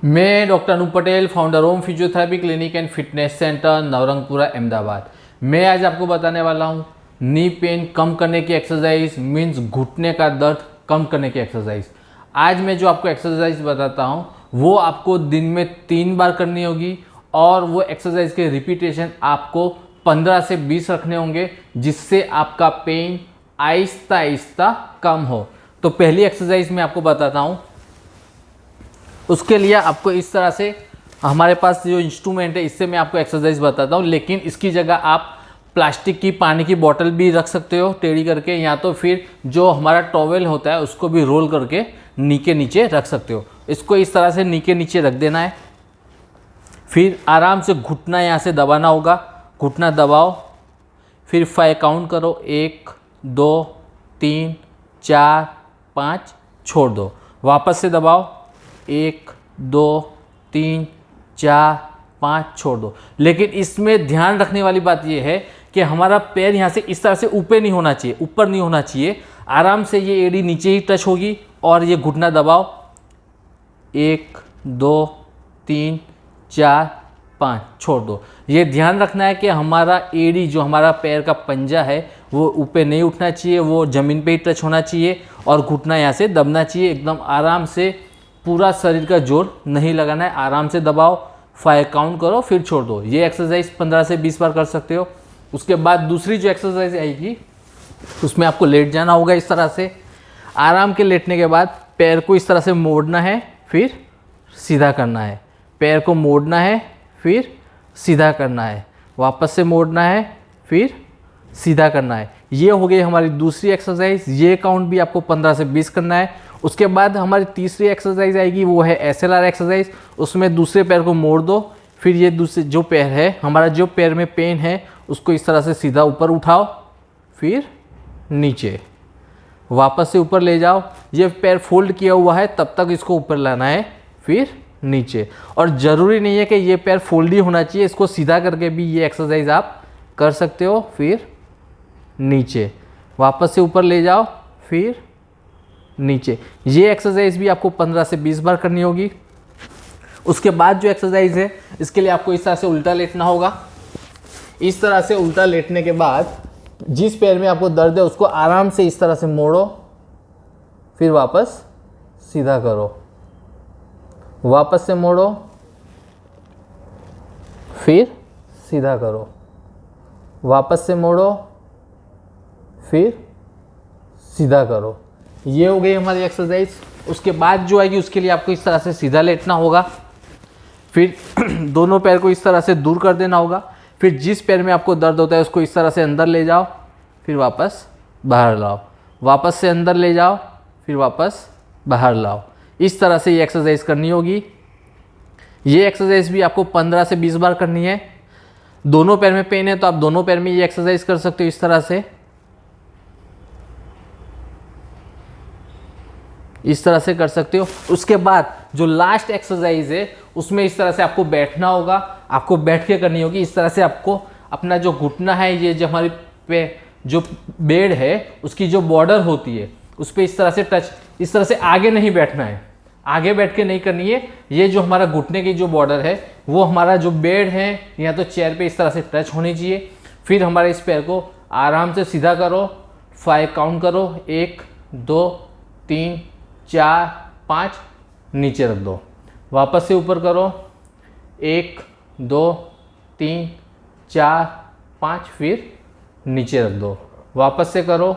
मैं doctor Anoop Patel, founder Om physiotherapy clinic and fitness centre, Navrangpura, Ahmedabad. मैं आज आपको बताने वाला हूँ नी पेन कम करने की एक्सरसाइज, मीन्स घुटने का दर्द कम करने की एक्सरसाइज। आज मैं जो आपको एक्सरसाइज बताता हूँ वो आपको दिन में 3 बार करनी होगी और वो एक्सरसाइज के रिपीटेशन आपको 15 से 20 रखने होंगे, जिससे आपका पेन आहिस्ता आहिस्ता कम हो। तो पहली एक्सरसाइज मैं आपको बताता हूँ। उसके लिए आपको इस तरह से, हमारे पास जो इंस्ट्रूमेंट है इससे मैं आपको एक्सरसाइज बताता हूँ, लेकिन इसकी जगह आप प्लास्टिक की पानी की बोतल भी रख सकते हो टेढ़ी करके, या तो फिर जो हमारा टॉवेल होता है उसको भी रोल करके नी के नीचे रख सकते हो। इसको इस तरह से नी के नीचे रख देना है। फिर आराम से घुटना यहाँ से दबाना होगा, घुटना दबाओ। फिर 5 काउंट करो, 1 2 3 4 5, छोड़ दो। वापस से दबाओ, 1 2 3 4 5, छोड़ दो। लेकिन इसमें ध्यान रखने वाली बात यह है कि हमारा पैर यहाँ से इस तरह से ऊपर नहीं होना चाहिए, ऊपर नहीं होना चाहिए। आराम से ये एड़ी नीचे ही टच होगी और ये घुटना दबाओ, 1 2 3 4 5, छोड़ दो। ये ध्यान रखना है कि हमारा एड़ी, जो हमारा पैर का पंजा है, वो ऊपर नहीं उठना चाहिए, वो ज़मीन पे ही टच होना चाहिए और घुटना यहाँ से दबना चाहिए। एकदम आराम से, पूरा शरीर का जोर नहीं लगाना है, आराम से दबाओ। 5 काउंट करो, फिर छोड़ दो। ये एक्सरसाइज 15 से 20 बार कर सकते हो। उसके बाद दूसरी जो एक्सरसाइज आएगी उसमें आपको लेट जाना होगा इस तरह से। आराम के लेटने के बाद पैर को इस तरह से मोड़ना है, फिर सीधा करना है। पैर को मोड़ना है, फिर सीधा करना है, वापस से मोड़ना है, फिर सीधा करना है। ये हो गई हमारी दूसरी एक्सरसाइज। ये काउंट भी आपको 15 से 20 करना है। उसके बाद हमारी तीसरी एक्सरसाइज आएगी, वो है SLR एक्सरसाइज। उसमें दूसरे पैर को मोड़ दो, फिर ये दूसरे जो पैर है, हमारा जो पैर में पेन है, उसको इस तरह से सीधा ऊपर उठाओ, फिर नीचे, वापस से ऊपर ले जाओ। ये पैर फोल्ड किया हुआ है तब तक इसको ऊपर लाना है, फिर नीचे। और ज़रूरी नहीं है कि ये पैर फोल्ड ही होना चाहिए, इसको सीधा करके भी ये एक्सरसाइज आप कर सकते हो। फिर नीचे, वापस से ऊपर ले जाओ, फिर नीचे। ये एक्सरसाइज भी आपको 15 से 20 बार करनी होगी। उसके बाद जो एक्सरसाइज है, इसके लिए आपको इस तरह से उल्टा लेटना होगा। इस तरह से उल्टा लेटने के बाद जिस पैर में आपको दर्द है उसको आराम से इस तरह से मोड़ो, फिर वापस सीधा करो, वापस से मोड़ो, फिर सीधा करो, वापस से मोड़ो, फिर सीधा करो। ये हो गई हमारी एक्सरसाइज। उसके बाद जो आएगी उसके लिए आपको इस तरह से सीधा लेटना होगा, फिर दोनों पैर को इस तरह से दूर कर देना होगा। फिर जिस पैर में आपको दर्द होता है उसको इस तरह से अंदर ले जाओ, फिर वापस बाहर लाओ, वापस से अंदर ले जाओ, फिर वापस बाहर लाओ। इस तरह से ये एक्सरसाइज करनी होगी। ये एक्सरसाइज भी आपको 15 से 20 बार करनी है। दोनों पैर में पेन है तो आप दोनों पैर में ये एक्सरसाइज कर सकते हो, इस तरह से, इस तरह से कर सकते हो। उसके बाद जो लास्ट एक्सरसाइज है उसमें इस तरह से आपको बैठना होगा, आपको बैठ के करनी होगी। इस तरह से आपको अपना जो घुटना है, ये जो हमारी पे जो बेड है उसकी जो बॉर्डर होती है उस पर इस तरह से टच, इस तरह से आगे नहीं बैठना है, आगे बैठ के नहीं करनी है। ये जो हमारा घुटने की जो बॉर्डर है वो हमारा जो बेड है या तो चेयर पे इस तरह से टच होनी चाहिए। फिर हमारे इस पैर को आराम से सीधा करो, 5 काउंट करो, 1 2 3 4 5, नीचे रख दो, वापस से ऊपर करो, 1 2 3 4 5, फिर नीचे रख दो, वापस से करो,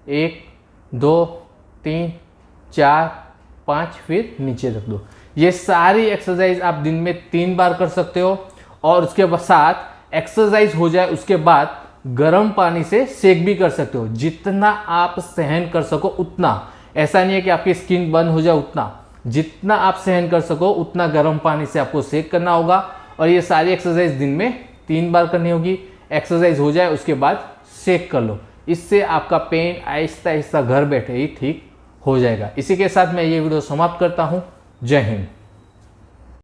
1 2 3 4 5, फिर नीचे रख दो। ये सारी एक्सरसाइज आप दिन में 3 बार कर सकते हो। और उसके साथ एक्सरसाइज हो जाए उसके बाद गर्म पानी से सेक भी कर सकते हो, जितना आप सहन कर सको उतना। ऐसा नहीं है कि आपकी स्किन बंद हो जाए, उतना जितना आप सहन कर सको उतना गर्म पानी से आपको सेक करना होगा। और ये सारी एक्सरसाइज दिन में 3 बार करनी होगी। एक्सरसाइज हो जाए उसके बाद सेक कर लो, इससे आपका पेन आहिस्ता आहिस्ता घर बैठे ही ठीक हो जाएगा। इसी के साथ मैं ये वीडियो समाप्त करता हूँ। जय हिंद।